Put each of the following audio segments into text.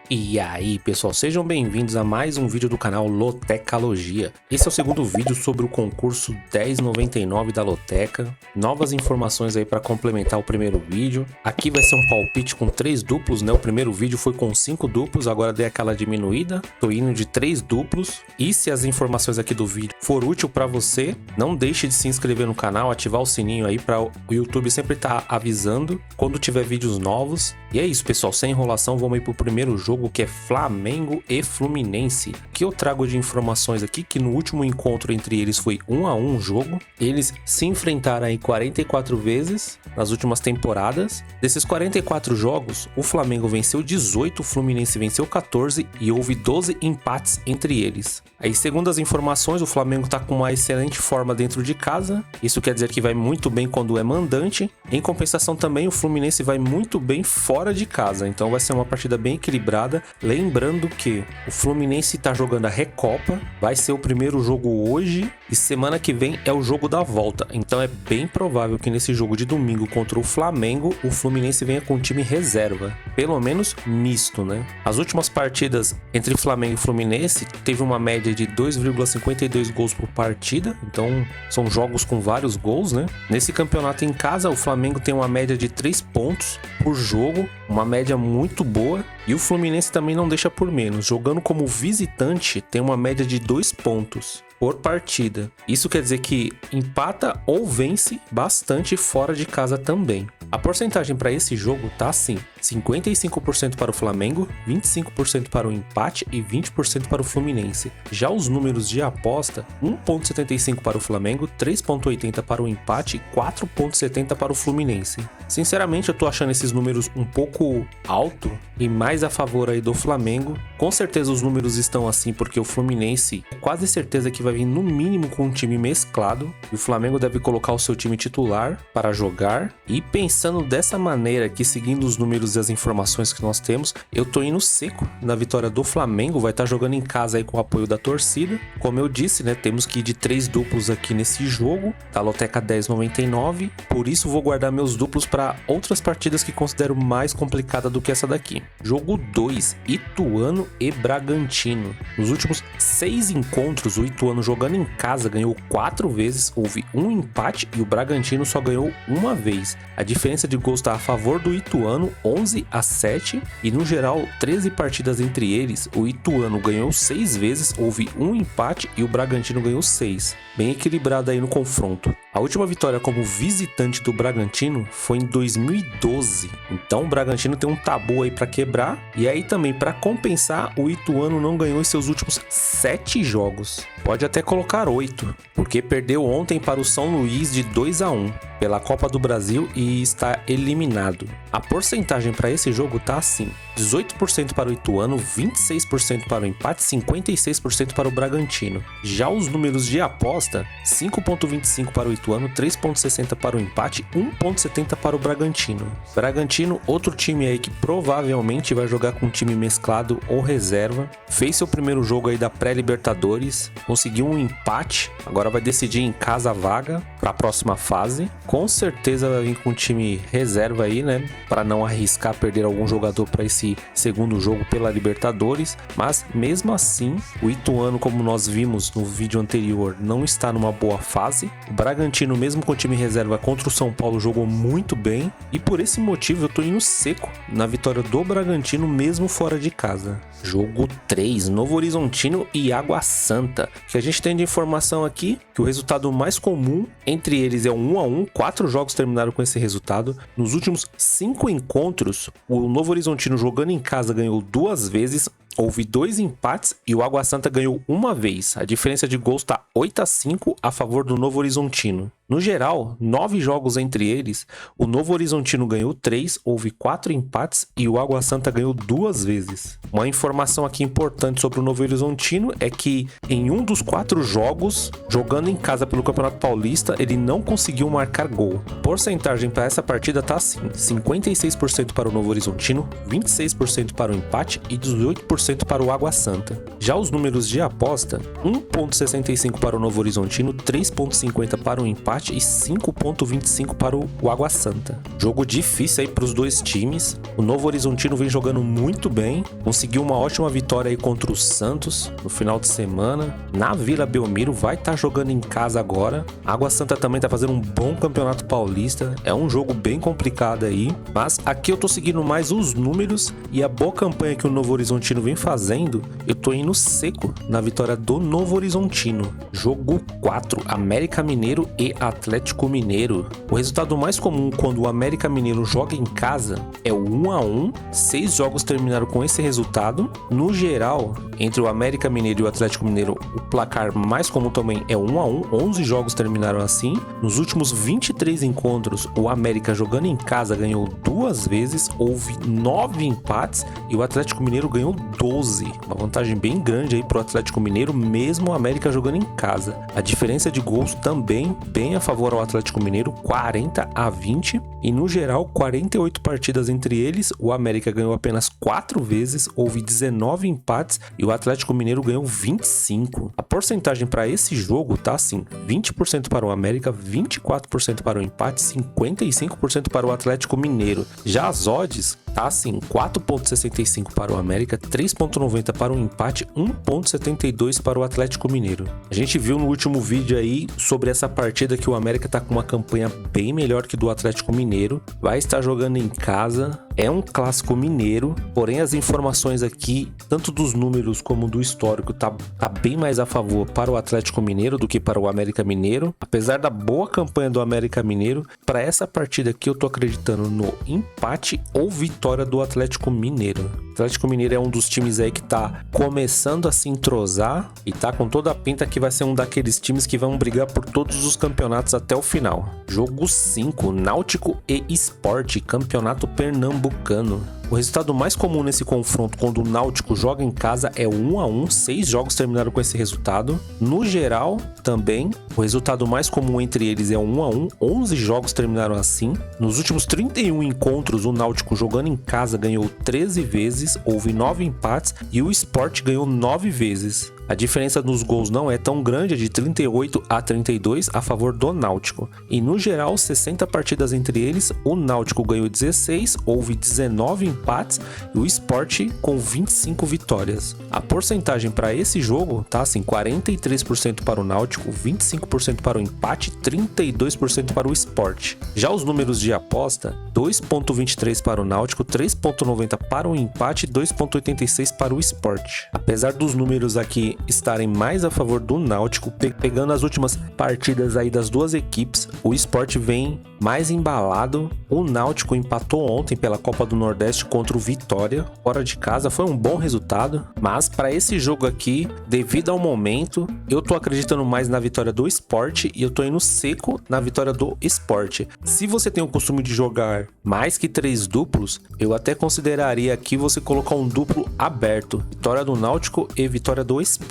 E aí pessoal, sejam bem-vindos a mais um vídeo do canal Lotecalogia. Esse é o segundo vídeo sobre o concurso 1099 da Loteca. Novas informações aí para complementar o primeiro vídeo. Aqui vai ser um palpite com 3 duplos, né? O primeiro vídeo foi com 5 duplos, agora dei aquela diminuída. Tô indo de 3 duplos. E se as informações aqui do vídeo for útil para você, não deixe de se inscrever no canal, ativar o sininho aí para o YouTube sempre estar avisando quando tiver vídeos novos. E é isso pessoal, sem enrolação, vamos ir pro primeiro jogo, que é Flamengo e Fluminense. O que eu trago de informações aqui, que no último encontro entre eles foi 1-1 o jogo. Eles se enfrentaram aí 44 vezes nas últimas temporadas. Desses 44 jogos, o Flamengo venceu 18, o Fluminense venceu 14 e houve 12 empates entre eles. Aí, segundo as informações, o Flamengo tá com uma excelente forma dentro de casa. Isso quer dizer que vai muito bem quando é mandante. Em compensação também, o Fluminense vai muito bem fora de casa. Então vai ser uma partida bem equilibrada. Lembrando que o Fluminense tá jogando a Recopa. Vai ser o primeiro jogo hoje. E semana que vem é o jogo da volta. Então é bem provável que nesse jogo de domingo contra o Flamengo, o Fluminense venha com time reserva. Pelo menos misto, né? As últimas partidas entre Flamengo e Fluminense teve uma média de 2,52 gols por partida. Então são jogos com vários gols, né? Nesse campeonato em casa, o Flamengo tem uma média de 3 pontos por jogo. Uma média muito boa. E o Fluminense também não deixa por menos. Jogando como visitante, tem uma média de 2 pontos por partida. Isso quer dizer que empata ou vence bastante fora de casa também. A porcentagem para esse jogo tá assim: 55% para o Flamengo, 25% para o empate e 20% para o Fluminense. Já os números de aposta: 1,75 para o Flamengo, 3,80 para o empate e 4,70 para o Fluminense. Sinceramente, eu tô achando esses números um pouco alto e mais a favor aí do Flamengo. Com certeza os números estão assim porque o Fluminense, quase certeza que vai vir no mínimo com um time mesclado, e o Flamengo deve colocar o seu time titular para jogar. E pensando dessa maneira aqui, seguindo os números e as informações que nós temos, eu tô indo seco na vitória do Flamengo. Vai estar jogando em casa aí com o apoio da torcida. Como eu disse, né, temos que ir de 3 duplos aqui nesse jogo da Loteca 1099, por isso vou guardar meus duplos para outras partidas que considero mais complicada do que essa daqui. Jogo 2, Ituano e Bragantino. Nos últimos 6 encontros, o Ituano jogando em casa ganhou 4 vezes, houve um empate e o Bragantino só ganhou uma vez. A diferença de gols está a favor do Ituano, 11-7, e no geral 13 partidas entre eles, o Ituano ganhou 6 vezes, houve um empate e o Bragantino ganhou 6. Bem equilibrado aí no confronto. A última vitória como visitante do Bragantino foi em 2012. Então o Bragantino tem um tabu aí para quebrar. E aí também, para compensar, o Ituano não ganhou em seus últimos 7 jogos. Pode até colocar 8, porque perdeu ontem para o São Luís de 2-1 pela Copa do Brasil e está eliminado. A porcentagem para esse jogo tá assim: 18% para o Ituano, 26% para o empate, 56% para o Bragantino. Já os números de aposta: 5,25 para o Ituano, 3,60 para o empate, 1,70 para o Bragantino. Bragantino, outro time aí que provavelmente vai jogar com um time mesclado ou reserva. Fez seu primeiro jogo aí da pré-Libertadores, conseguiu um empate, agora vai decidir em casa a vaga para a próxima fase. Com certeza vai vir com um time reserva aí, né, para não arriscar perder algum jogador para esse segundo jogo pela Libertadores. Mas mesmo assim, o Ituano, como nós vimos no vídeo anterior, não está numa boa fase. O Bragantino, mesmo com o time reserva contra o São Paulo, jogou muito bem, e por esse motivo eu tô indo seco na vitória do Bragantino mesmo fora de casa. Jogo 3, Novo Horizontino e Água Santa. O que a gente tem de informação aqui, que o resultado mais comum entre eles é um 1-1, 4 jogos terminaram com esse resultado. Nos últimos 5 encontros, o Novo Horizontino jogando em casa ganhou 2 vezes, houve 2 empates e o Água Santa ganhou 1 vez. A diferença de gols está 8-5 a favor do Novo Horizontino. No geral, 9 jogos entre eles, o Novo Horizontino ganhou 3, houve 4 empates e o Água Santa ganhou 2 vezes. Uma informação aqui importante sobre o Novo Horizontino é que em um dos 4 jogos, jogando em casa pelo Campeonato Paulista, ele não conseguiu marcar gol. Porcentagem para essa partida tá assim: 56% para o Novo Horizontino, 26% para o empate e 18% para o Água Santa. Já os números de aposta: 1,65 para o Novo Horizontino, 3,50 para o empate empate e 5,25 para o Água Santa. Jogo difícil aí para os dois times. O Novo Horizontino vem jogando muito bem, conseguiu uma ótima vitória aí contra o Santos no final de semana. Na Vila Belmiro, vai estar jogando em casa agora. A Água Santa também está fazendo um bom campeonato paulista. É um jogo bem complicado aí, mas aqui eu tô seguindo mais os números e a boa campanha que o Novo Horizontino vem fazendo, eu tô indo seco na vitória do Novo Horizontino. Jogo 4, América Mineiro e Atlético Mineiro. O resultado mais comum quando o América Mineiro joga em casa é o 1-1. 6 jogos terminaram com esse resultado. No geral, entre o América Mineiro e o Atlético Mineiro, o placar mais comum também é 1-1. 11 jogos terminaram assim. Nos últimos 23 encontros, o América jogando em casa ganhou 2 vezes, houve 9 empates e o Atlético Mineiro ganhou 12. Uma vantagem bem grande aí pro Atlético Mineiro, mesmo o América jogando em casa. A diferença de gols também bem a favor ao Atlético Mineiro, 40-20, e no geral 48 partidas entre eles, o América ganhou apenas 4 vezes, houve 19 empates e o Atlético Mineiro ganhou 25. A porcentagem para esse jogo tá assim: 20% para o América, 24% para o empate, 55% para o Atlético Mineiro. Já as odds tá assim: 4,65 para o América, 3,90 para o empate, 1,72 para o Atlético Mineiro. A gente viu no último vídeo aí sobre essa partida que o América tá com uma campanha bem melhor que do Atlético Mineiro, vai estar jogando em casa, é um clássico mineiro, porém as informações aqui, tanto dos números como do histórico, tá bem mais a favor para o Atlético Mineiro do que para o América Mineiro. Apesar da boa campanha do América Mineiro, para essa partida aqui eu tô acreditando no empate ou vitória do Atlético Mineiro. O Atlético Mineiro é um dos times aí que tá começando a se entrosar e tá com toda a pinta que vai ser um daqueles times que vão brigar por todos os campeonatos até o final. Jogo 5, Náutico e Sport, Campeonato Pernambucano. O resultado mais comum nesse confronto quando o Náutico joga em casa é 1-1, 6 jogos terminaram com esse resultado. No geral, também, o resultado mais comum entre eles é 1-1, 11 jogos terminaram assim. Nos últimos 31 encontros, o Náutico jogando em casa ganhou 13 vezes, houve 9 empates e o Sport ganhou 9 vezes. A diferença nos gols não é tão grande, é de 38-32 a favor do Náutico. E no geral, 60 partidas entre eles, o Náutico ganhou 16, houve 19 empates e o Sport com 25 vitórias. A porcentagem para esse jogo tá assim: 43% para o Náutico, 25% para o empate, 32% para o Sport. Já os números de aposta, 2,23 para o Náutico, 3,90 para o empate e 2,86 para o Sport. Apesar dos números aqui estarem mais a favor do Náutico, pegando as últimas partidas aí das duas equipes, o Sport vem mais embalado. O Náutico empatou ontem pela Copa do Nordeste contra o Vitória, fora de casa, foi um bom resultado, mas para esse jogo aqui, devido ao momento, eu tô acreditando mais na vitória do Sport e eu tô indo seco na vitória do Sport. Se você tem o costume de jogar mais que 3 duplos, eu até consideraria aqui você colocar um duplo aberto, vitória do Náutico e vitória do Sport.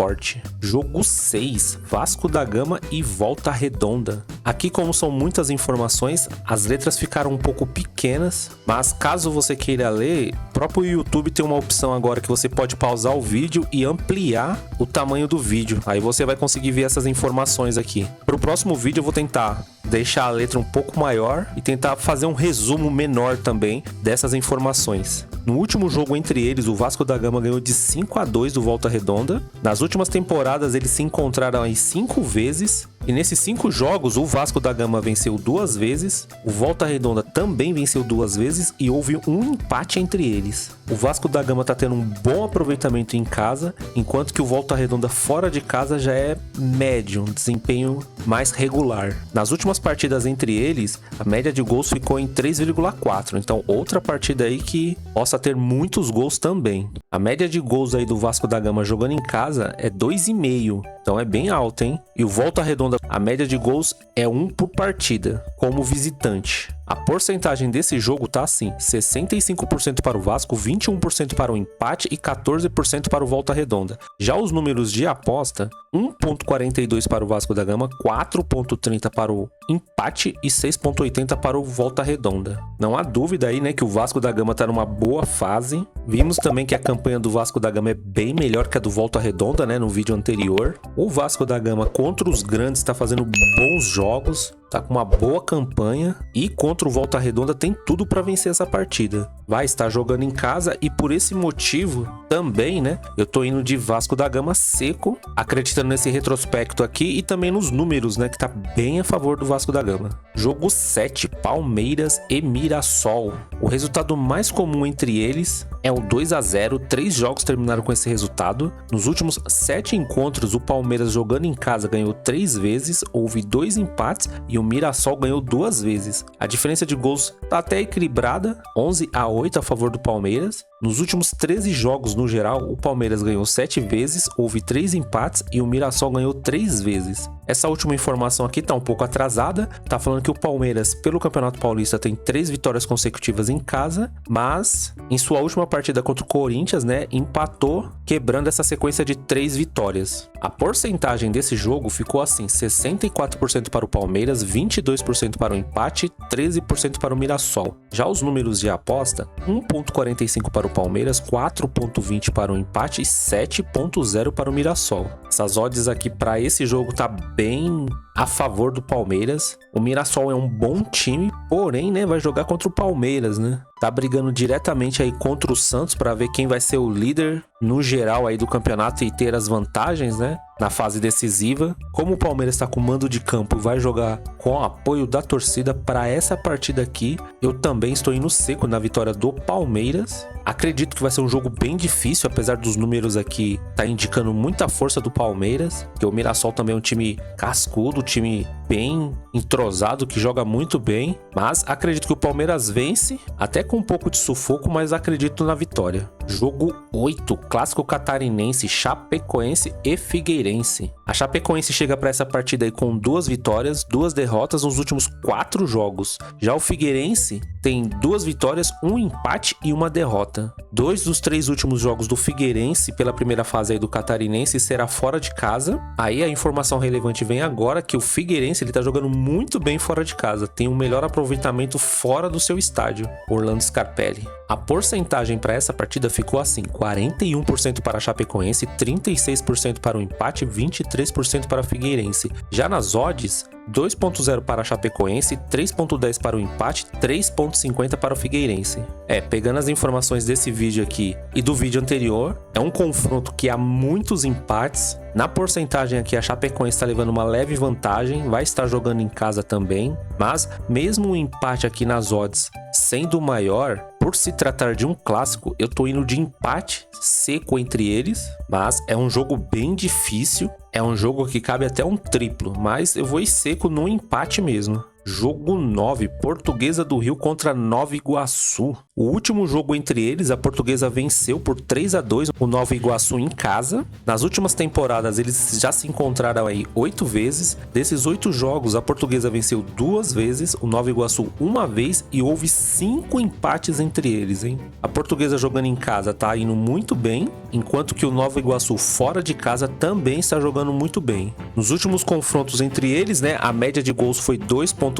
Jogo 6, Vasco da Gama e Volta Redonda. Aqui, como são muitas informações, as letras ficaram um pouco pequenas, mas caso você queira ler, o próprio YouTube tem uma opção agora que você pode pausar o vídeo e ampliar o tamanho do vídeo. Aí você vai conseguir ver essas informações aqui. Para o próximo vídeo eu vou tentar deixar a letra um pouco maior e tentar fazer um resumo menor também dessas informações. No último jogo entre eles, o Vasco da Gama ganhou de 5-2 do Volta Redonda. Nas últimas temporadas eles se encontraram aí 5 vezes. E nesses 5 jogos, o Vasco da Gama venceu 2 vezes, o Volta Redonda também venceu 2 vezes e houve um empate entre eles. O Vasco da Gama tá tendo um bom aproveitamento em casa, enquanto que o Volta Redonda fora de casa já é médio, um desempenho mais regular. Nas últimas partidas entre eles, a média de gols ficou em 3,4, então outra partida aí que possa ter muitos gols também. A média de gols aí do Vasco da Gama jogando em casa é 2,5, então é bem alta, hein? E o Volta Redonda, a média de gols é 1 por partida, como visitante. A porcentagem desse jogo tá assim: 65% para o Vasco, 21% para o empate e 14% para o Volta Redonda. Já os números de aposta, 1,42 para o Vasco da Gama, 4,30 para o empate e 6,80 para o Volta Redonda. Não há dúvida aí, né, que o Vasco da Gama tá numa boa fase. Vimos também que a campanha do Vasco da Gama é bem melhor que a do Volta Redonda, né, no vídeo anterior. O Vasco da Gama contra os grandes está fazendo bons jogos. tá com uma boa campanha e contra o Volta Redonda tem tudo para vencer essa partida. Vai estar jogando em casa e por esse motivo também, né, eu tô indo de Vasco da Gama seco, acreditando nesse retrospecto aqui e também nos números, né, que tá bem a favor do Vasco da Gama. Jogo 7, Palmeiras e Mirassol. O resultado mais comum entre eles é o 2-0, 3 jogos terminaram com esse resultado. Nos últimos 7 encontros, o Palmeiras jogando em casa ganhou 3 vezes, houve 2 empates e o Mirassol ganhou 2 vezes. A diferença de gols tá até equilibrada, 11-8 a favor do Palmeiras. Nos últimos 13 jogos no geral, o Palmeiras ganhou 7 vezes, houve 3 empates e o Mirassol ganhou 3 vezes. Essa última informação aqui tá um pouco atrasada, tá falando que o Palmeiras, pelo Campeonato Paulista, tem 3 vitórias consecutivas em casa, mas em sua última partida contra o Corinthians, né, empatou, quebrando essa sequência de 3 vitórias. A porcentagem desse jogo ficou assim, 64% para o Palmeiras, 22% para o empate, 13% para o Mirassol. Já os números de aposta, 1.45 para o Palmeiras, 4.20 para o empate e 7.0 para o Mirassol. Essas odds aqui para esse jogo tá bem a favor do Palmeiras. O Mirassol é um bom time, porém, né, vai jogar contra o Palmeiras, né? Tá brigando diretamente aí contra o Santos para ver quem vai ser o líder no geral aí do campeonato e ter as vantagens, né, na fase decisiva. Como o Palmeiras está com mando de campo, vai jogar com o apoio da torcida para essa partida aqui. Eu também estou indo seco na vitória do Palmeiras. Acredito que vai ser um jogo bem difícil, apesar dos números aqui tá indicando muita força do Palmeiras, que o Mirassol também é um time cascudo, time bem entrosado, que joga muito bem, mas acredito que o Palmeiras vence, até com um pouco de sufoco, mas acredito na vitória. Jogo 8, clássico catarinense, Chapecoense e Figueirense. A Chapecoense chega para essa partida aí com 2 vitórias, 2 derrotas nos últimos 4 jogos. Já o Figueirense tem 2 vitórias, 1 empate e 1 derrota. 2 dos 3 últimos jogos do Figueirense pela primeira fase aí do catarinense será fora de casa. Aí a informação relevante vem agora que o Figueirense ele tá jogando muito bem fora de casa, tem um melhor aproveitamento fora do seu estádio, Orlando Scarpelli. A porcentagem para essa partida ficou assim, 41% para a Chapecoense, 36% para o empate, 23% para a Figueirense. Já nas odds, 2.0 para a Chapecoense, 3.10 para o empate, 3.50 para o Figueirense. Pegando as informações desse vídeo aqui e do vídeo anterior, é um confronto que há muitos empates. Na porcentagem aqui, a Chapecoense está levando uma leve vantagem, vai estar jogando em casa também, mas mesmo o empate aqui nas odds sendo maior, por se tratar de um clássico, eu tô indo de empate seco entre eles, mas é um jogo bem difícil, é um jogo que cabe até um triplo, mas eu vou ir seco no empate mesmo. Jogo 9, Portuguesa do Rio contra Nova Iguaçu. O último jogo entre eles, a Portuguesa venceu por 3-2 o Nova Iguaçu em casa. Nas últimas temporadas, eles já se encontraram aí 8 vezes. Desses 8 jogos, a Portuguesa venceu 2 vezes, o Nova Iguaçu 1 vez e houve 5 empates entre eles, hein? A Portuguesa jogando em casa tá indo muito bem, enquanto que o Nova Iguaçu fora de casa também está jogando muito bem. Nos últimos confrontos entre eles, né, a média de gols foi 2,25.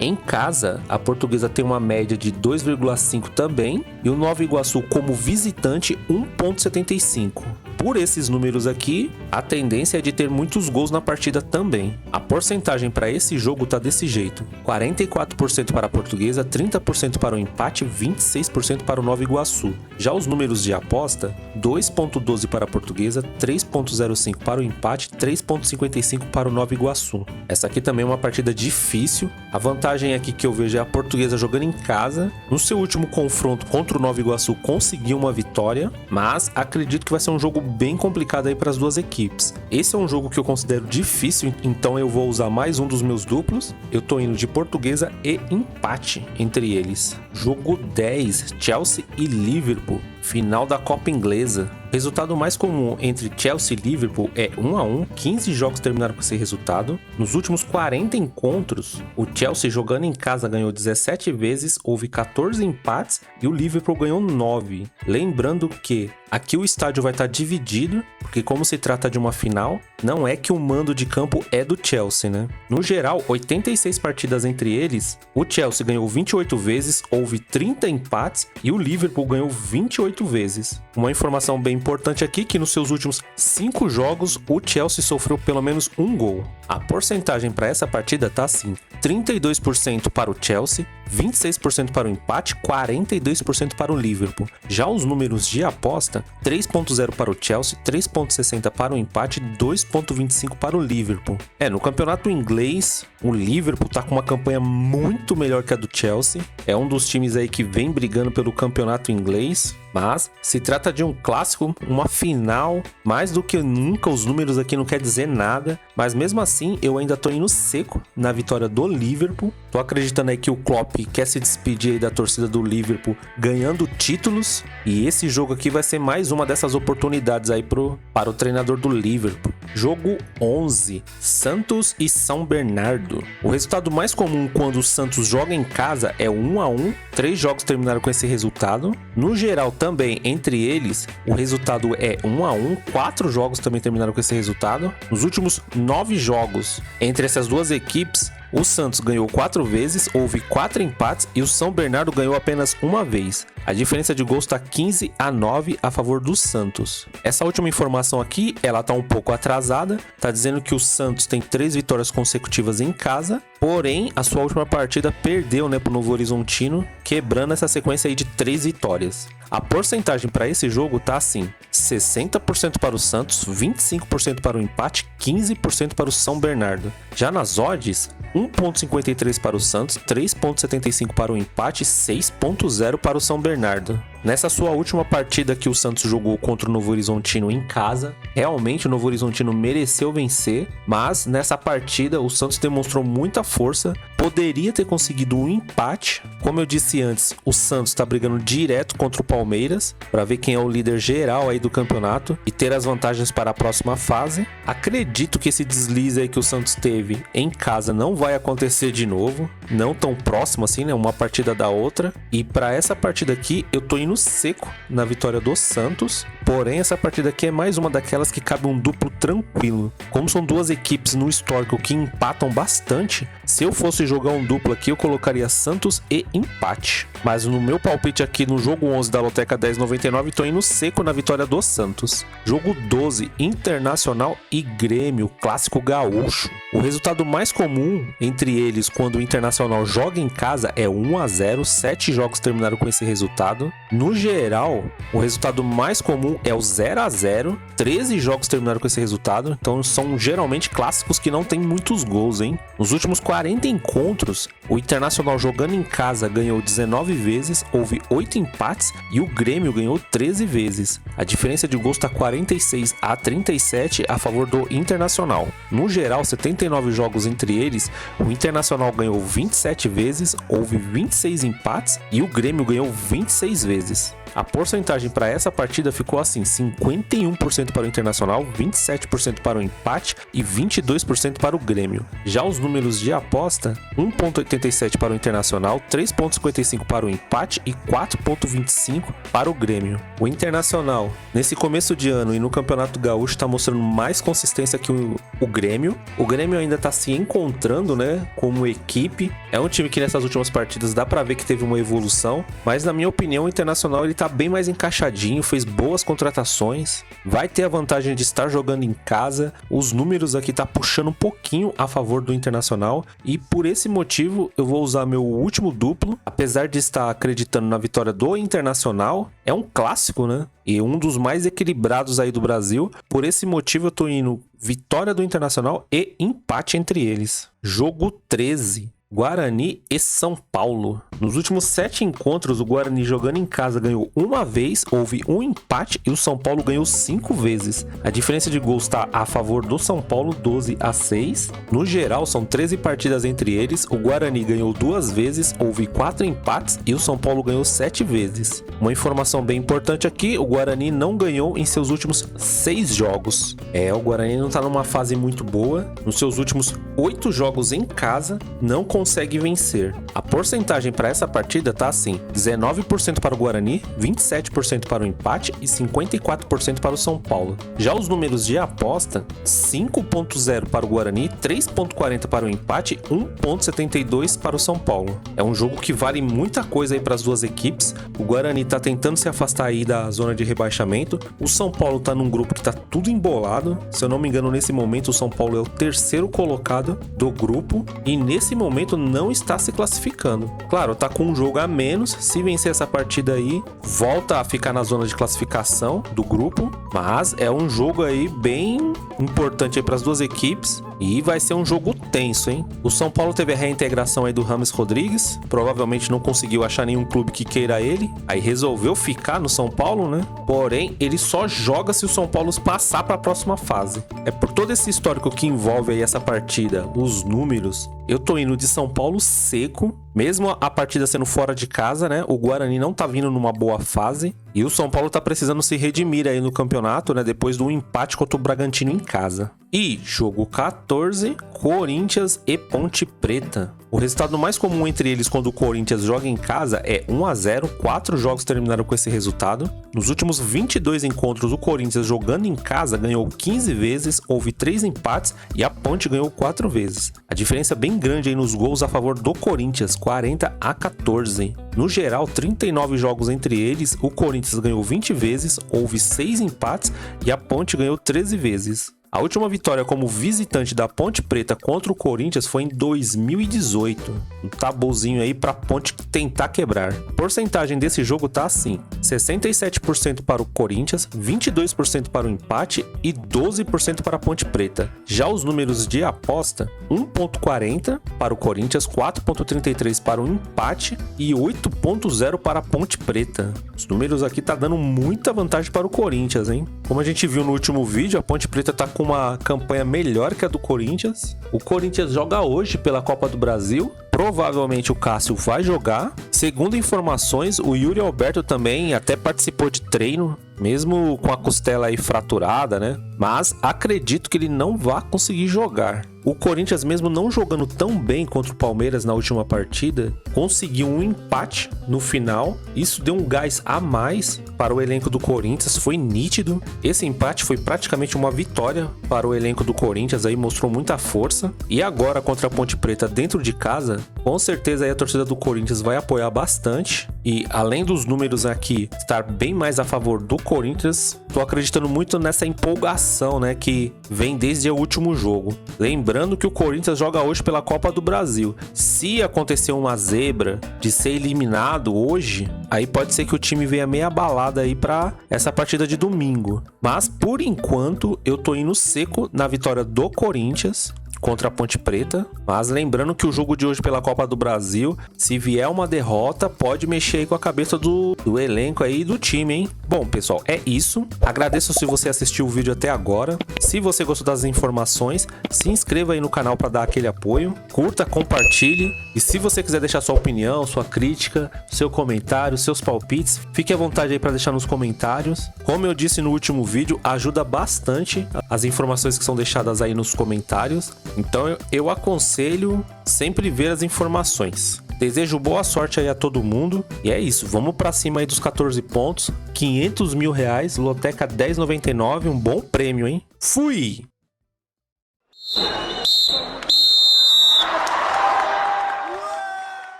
Em casa, a Portuguesa tem uma média de 2,5 também e o Nova Iguaçu como visitante 1,75. Por esses números aqui, a tendência é de ter muitos gols na partida também. A porcentagem para esse jogo tá desse jeito: 44% para a Portuguesa, 30% para o empate, 26% para o Nova Iguaçu. Já os números de aposta, 2,12 para a Portuguesa, 3,05 para o empate, 3,55 para o Nova Iguaçu. Essa aqui também é uma partida difícil. A vantagem aqui que eu vejo é a Portuguesa jogando em casa. No seu último confronto contra o Nova Iguaçu conseguiu uma vitória, mas acredito que vai ser um jogo bem complicado aí para as duas equipes. Esse é um jogo que eu considero difícil, então eu vou usar mais um dos meus duplos. Eu tô indo de Portuguesa e empate entre eles. Jogo 10, Chelsea e Liverpool, final da Copa Inglesa. Resultado mais comum entre Chelsea e Liverpool é 1-1, 15 jogos terminaram com esse resultado. Nos últimos 40 encontros, o Chelsea jogando em casa ganhou 17 vezes, houve 14 empates e o Liverpool ganhou 9. Lembrando que aqui o estádio vai estar dividido, porque como se trata de uma final, não é que o mando de campo é do Chelsea, né? No geral, 86 partidas entre eles, o Chelsea ganhou 28 vezes, houve 30 empates e o Liverpool ganhou 28 vezes. Uma informação bem importante aqui que nos seus últimos 5 jogos, o Chelsea sofreu pelo menos um gol. A porcentagem para essa partida tá assim: 32% para o Chelsea, 26% para o empate, 42% para o Liverpool. Já os números de aposta, 3.0 para o Chelsea, 3.60 para o empate, 2.25 para o Liverpool. No campeonato inglês, o Liverpool tá com uma campanha muito melhor que a do Chelsea. É um dos times aí que vem brigando pelo campeonato inglês, mas se trata de um clássico, uma final, mais do que nunca. Os números aqui não quer dizer nada, mas mesmo assim eu ainda tô indo seco na vitória do Liverpool. Tô acreditando aí que o Klopp quer se despedir aí da torcida do Liverpool ganhando títulos, e esse jogo aqui vai ser mais uma dessas oportunidades aí para o treinador do Liverpool. Jogo 11, Santos e São Bernardo. O resultado mais comum quando o Santos joga em casa é 1-1, 3 jogos terminaram com esse resultado. No geral também, entre eles, o resultado é 1-1, 4 jogos também terminaram com esse resultado. Nos últimos 9 jogos entre essas duas equipes, o Santos ganhou 4 vezes, houve 4 empates e o São Bernardo ganhou apenas uma vez. A diferença de gols está 15-9 a favor do Santos. Essa última informação aqui, ela tá um pouco atrasada, tá dizendo que o Santos tem 3 vitórias consecutivas em casa, porém a sua última partida perdeu, pro Novo Horizontino, quebrando essa sequência aí de 3 vitórias. A porcentagem para esse jogo tá assim: 60% para o Santos, 25% para o empate, 15% para o São Bernardo. Já nas odds, 1.53 para o Santos, 3.75 para o empate, 6.0 para o São Bernardo. Nessa sua última partida que o Santos jogou contra o Novo Horizontino em casa, realmente o Novo Horizontino mereceu vencer, mas nessa partida o Santos demonstrou muita força, poderia ter conseguido um empate. Como eu disse antes, o Santos está brigando direto contra o Palmeiras para ver quem é o líder geral aí do campeonato e ter as vantagens para a próxima fase. Acredito que esse deslize aí que o Santos teve em casa não vai acontecer de novo, não tão próximo assim, uma partida da outra. E para essa partida aqui eu tô indo seco na vitória do Santos, porém essa partida aqui é mais uma daquelas que cabe um duplo tranquilo. Como são duas equipes no histórico que empatam bastante, se eu fosse jogar um duplo aqui eu colocaria Santos e empate. Mas no meu palpite aqui no jogo 11 da Loteca 10,99 tô indo seco na vitória do Santos. Jogo 12, Internacional e Grêmio, clássico gaúcho. O resultado mais comum entre eles quando o Internacional joga em casa é 1-0, 7 jogos terminaram com esse resultado. No geral, o resultado mais comum é o 0-0, 13 jogos terminaram com esse resultado, então são geralmente clássicos que não tem muitos gols, hein? Nos últimos 40 encontros, o Internacional jogando em casa ganhou 19 vezes, houve 8 empates e o Grêmio ganhou 13 vezes. A diferença de gols está 46-37 a favor do Internacional. No geral, 79 jogos entre eles, o Internacional ganhou 27 vezes, houve 26 empates e o Grêmio ganhou 26 vezes. A porcentagem para essa partida ficou assim: 51% para o Internacional, 27% para o empate e 22% para o Grêmio. Já os números de aposta, 1.87 para o Internacional, 3.55 para o empate e 4.25 para o Grêmio. O Internacional, nesse começo de ano e no Campeonato Gaúcho, está mostrando mais consistência que o Grêmio. O Grêmio ainda está se encontrando, como equipe. É um time que nessas últimas partidas dá para ver que teve uma evolução, mas na minha opinião o Internacional ele tá bem mais encaixadinho, fez boas contratações, vai ter a vantagem de estar jogando em casa. Os números aqui tá puxando um pouquinho a favor do Internacional e por esse motivo eu vou usar meu último duplo, apesar de estar acreditando na vitória do Internacional. É um clássico, e um dos mais equilibrados aí do Brasil. Por esse motivo eu tô indo vitória do Internacional e empate entre eles. Jogo 13, Guarani e São Paulo. Nos últimos 7 encontros, o Guarani jogando em casa ganhou uma vez, houve um empate e o São Paulo ganhou 5 vezes. A diferença de gols está a favor do São Paulo, 12-6. No geral, são 13 partidas entre eles. O Guarani ganhou 2 vezes, houve 4 empates e o São Paulo ganhou 7 vezes. Uma informação bem importante aqui: o Guarani não ganhou em seus últimos 6 jogos. O Guarani não está numa fase muito boa. Nos seus últimos 8 jogos em casa, não consegue vencer. A porcentagem para essa partida tá assim: 19% para o Guarani, 27% para o empate e 54% para o São Paulo. Já os números de aposta: 5.0 para o Guarani, 3.40 para o empate, 1.72 para o São Paulo. É um jogo que vale muita coisa aí para as duas equipes. O Guarani tá tentando se afastar aí da zona de rebaixamento. O São Paulo tá num grupo que tá tudo embolado. Se eu não me engano, nesse momento o São Paulo é o terceiro colocado do grupo e nesse momento não está se classificando. Claro, tá com um jogo a menos. Se vencer essa partida aí, volta a ficar na zona de classificação do grupo, mas é um jogo aí bem importante aí para as duas equipes e vai ser um jogo tenso, hein? O São Paulo teve a reintegração aí do James Rodrigues, provavelmente não conseguiu achar nenhum clube que queira ele, aí resolveu ficar no São Paulo, né? Porém, ele só joga se o São Paulo passar para a próxima fase. É por todo esse histórico que envolve aí essa partida, os números, eu tô indo de São Paulo seco, mesmo a partida sendo fora de casa, né? O Guarani não tá vindo numa boa fase e o São Paulo tá precisando se redimir aí no campeonato, né? Depois do empate contra o Bragantino em casa. E jogo 14, Corinthians e Ponte Preta. O resultado mais comum entre eles quando o Corinthians joga em casa é 1-0, 4 jogos terminaram com esse resultado. Nos últimos 22 encontros, o Corinthians jogando em casa ganhou 15 vezes, houve 3 empates e a Ponte ganhou 4 vezes. A diferença é bem grande aí nos gols a favor do Corinthians, 40-14. No geral, 39 jogos entre eles, o Corinthians ganhou 20 vezes, houve 6 empates e a Ponte ganhou 13 vezes. A última vitória como visitante da Ponte Preta contra o Corinthians foi em 2018. Um tabuzinho aí pra Ponte tentar quebrar. A porcentagem desse jogo tá assim: 67% para o Corinthians, 22% para o empate e 12% para a Ponte Preta. Já os números de aposta: 1.40 para o Corinthians, 4.33 para o empate e 8.0 para a Ponte Preta. Os números aqui tá dando muita vantagem para o Corinthians, hein? Como a gente viu no último vídeo, a Ponte Preta tá com uma campanha melhor que a do Corinthians. O Corinthians joga hoje pela Copa do Brasil. Provavelmente o Cássio vai jogar. Segundo informações, o Yuri Alberto também até participou de treino, mesmo com a costela aí fraturada, né? Mas acredito que ele não vai conseguir jogar. O Corinthians, mesmo não jogando tão bem contra o Palmeiras na última partida, conseguiu um empate no final. Isso deu um gás a mais para o elenco do Corinthians, foi nítido. Esse empate foi praticamente uma vitória para o elenco do Corinthians, aí mostrou muita força. E agora contra a Ponte Preta dentro de casa, com certeza aí a torcida do Corinthians vai apoiar bastante. E além dos números aqui estar bem mais a favor do Corinthians, tô acreditando muito nessa empolgação, né, que vem desde o último jogo. Lembrando que o Corinthians joga hoje pela Copa do Brasil. Se acontecer uma zebra de ser eliminado hoje, aí pode ser que o time venha meio abalado aí para essa partida de domingo. Mas por enquanto eu tô indo seco na vitória do Corinthians contra a Ponte Preta, mas lembrando que o jogo de hoje pela Copa do Brasil, se vier uma derrota, pode mexer aí com a cabeça do elenco aí do time, hein? Bom, pessoal, é isso. Agradeço se você assistiu o vídeo até agora. Se você gostou das informações, se inscreva aí no canal para dar aquele apoio, curta, compartilhe e se você quiser deixar sua opinião, sua crítica, seu comentário, seus palpites, fique à vontade aí para deixar nos comentários. Como eu disse no último vídeo, ajuda bastante as informações que são deixadas aí nos comentários. Então eu aconselho sempre ver as informações. Desejo boa sorte aí a todo mundo. E é isso, vamos pra cima aí dos 14 pontos. 500 mil reais, Loteca 10,99, um bom prêmio, hein? Fui!